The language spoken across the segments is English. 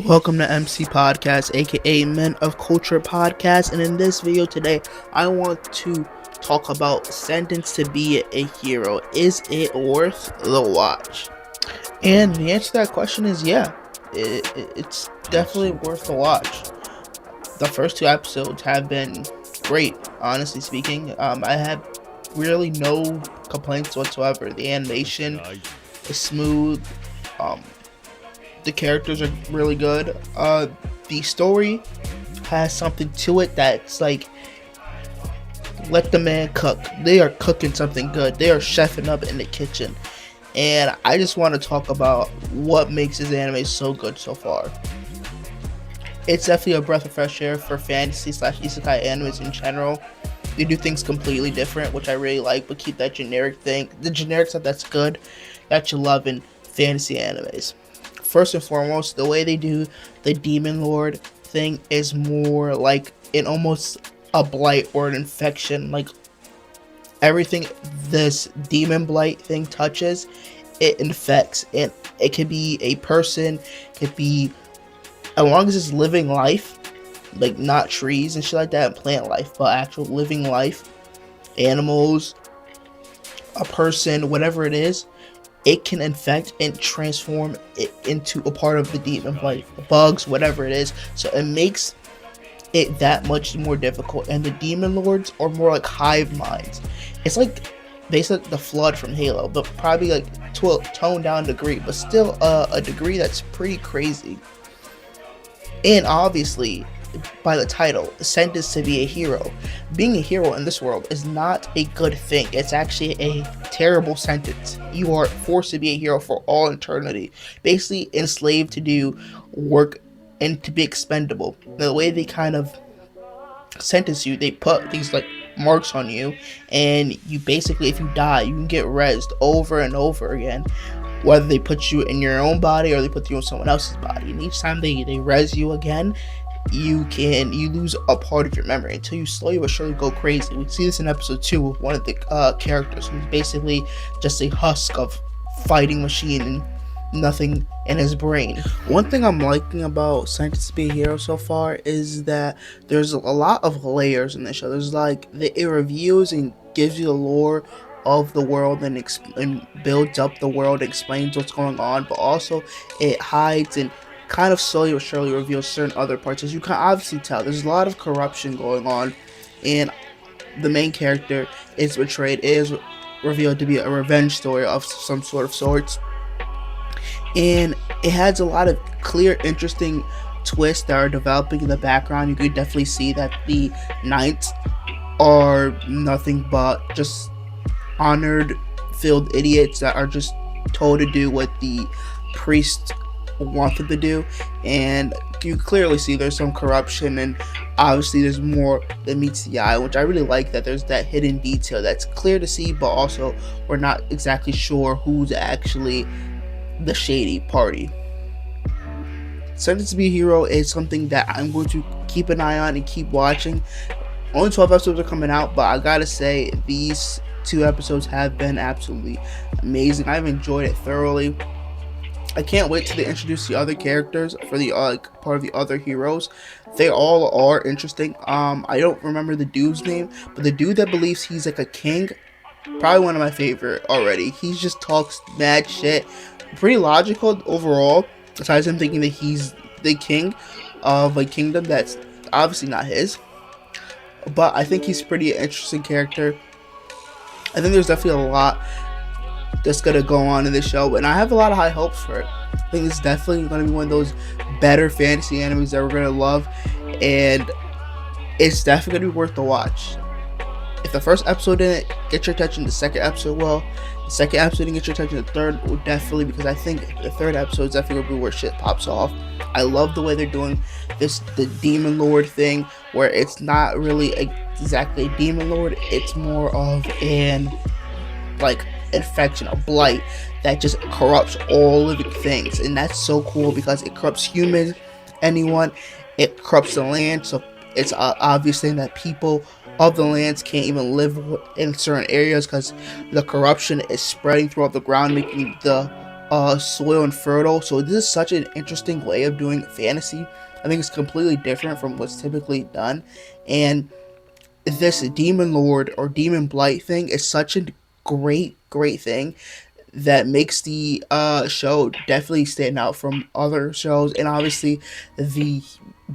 Welcome to MCpodcast, aka Men of Culture Podcast, and in this video today, I want to talk about Sentenced to Be a Hero. Is it worth the watch? And the answer to that question is yeah, it's definitely worth the watch. The first two episodes have been great, honestly speaking. I had really no complaints whatsoever. The animation is smooth. Um, the characters are really good. The story has something to it that's like, let the man cook. They are cooking something good. They are chefing up in the kitchen. And I just want to talk about what makes this anime so good so far. It's definitely a breath of fresh air for fantasy slash isekai animes in general. They do things completely different, which I really like, but keep that generic thing. The generic stuff that's good, that you love in fantasy animes. First and foremost, the way they do the Demon Lord thing is more like an almost a blight or an infection. Like everything this demon blight thing touches, it infects. And it could be a person, it could be, as long as it's living life, like not trees and shit like that and plant life, but actual living life, animals, a person, whatever it is, it can infect and transform it into a part of the demon blight, bugs, whatever it is. So it makes it that much more difficult. And the demon lords are more like hive minds. It's like basically the flood from Halo, but probably like to a toned down degree, but still a degree that's pretty crazy. And obviously, by the title, Sentenced to Be a Hero. Being a hero in this world is not a good thing. It's actually a terrible sentence. You are forced to be a hero for all eternity. Basically enslaved to do work and to be expendable. The way they kind of sentence you, they put these like marks on you, and you basically, if you die, you can get rezzed over and over again. Whether they put you in your own body or they put you in someone else's body. And each time they res you again, you lose a part of your memory until you slowly but surely go crazy. We see this in episode 2 with one of the characters who's basically just a husk of fighting machine and nothing in his brain. One thing I'm liking about Sentenced to Be a Hero so far is that there's a lot of layers in the show. There's like, it reveals and gives you the lore of the world and builds up the world, explains what's going on, but also it hides and kind of slowly or surely reveals certain other parts. As you can obviously tell, there's a lot of corruption going on, and the main character is betrayed, is revealed to be a revenge story of some sort of sorts, and it has a lot of clear, interesting twists that are developing in the background. You could definitely see that the knights are nothing but just honored filled idiots that are just told to do what the priest want them to do, and you clearly see there's some corruption, and obviously there's more that meets the eye, which I really like, that there's that hidden detail that's clear to see, but also we're not exactly sure who's actually the shady party. Sentenced to Be a Hero is something that I'm going to keep an eye on and keep watching. Only 12 episodes are coming out, but I gotta say, these 2 episodes have been absolutely amazing. I've enjoyed it thoroughly. I can't wait till they introduce the other characters for the part of the other heroes. They all are interesting. I don't remember the dude's name, but the dude that believes he's like a king, probably one of my favorite already. He just talks mad shit, pretty logical overall. Besides him thinking that he's the king of a kingdom that's obviously not his, but I think he's pretty interesting character. I think there's definitely a lot that's gonna go on in this show, and I have a lot of high hopes for it. I think it's definitely gonna be one of those better fantasy animes that we're gonna love, and it's definitely gonna be worth the watch. If the first episode didn't get your attention, the second episode will. The second episode didn't get your attention, the third will definitely, because I think the third episode is definitely gonna be where shit pops off. I love the way they're doing the Demon Lord thing, where it's not really exactly a Demon Lord, it's more of an like infection, a blight that just corrupts all living things, and that's so cool because it corrupts humans, anyone, it corrupts the land. So it's an obvious thing that people of the lands can't even live in certain areas because the corruption is spreading throughout the ground, making the soil and fertile. So this is such an interesting way of doing fantasy. I think it's completely different from what's typically done, and this demon lord or demon blight thing is such a great thing that makes the show definitely stand out from other shows. And obviously the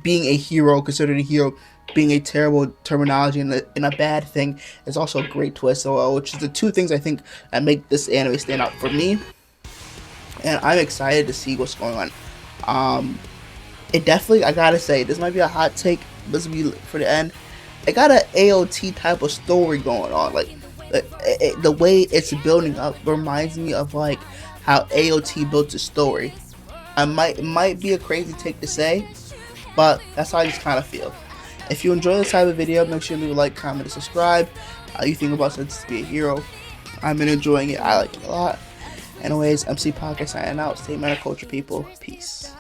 being a hero, considered a hero being a terrible terminology and a bad thing, is also a great twist, which is the two things I think that make this anime stand out for me. And I'm excited to see what's going on. It definitely, I gotta say, this might be a hot take, this will be for the end. It got an AOT type of story going on. Like the way it's building up reminds me of like how AOT built a story. It might be a crazy take to say, but that's how I just kind of feel. If you enjoy this type of video, make sure to leave a like, comment, and subscribe. How you think about Sense to Be a Hero? I've been enjoying it. I like it a lot. Anyways, MC Podcast signing out. Stay meta culture, people. Peace.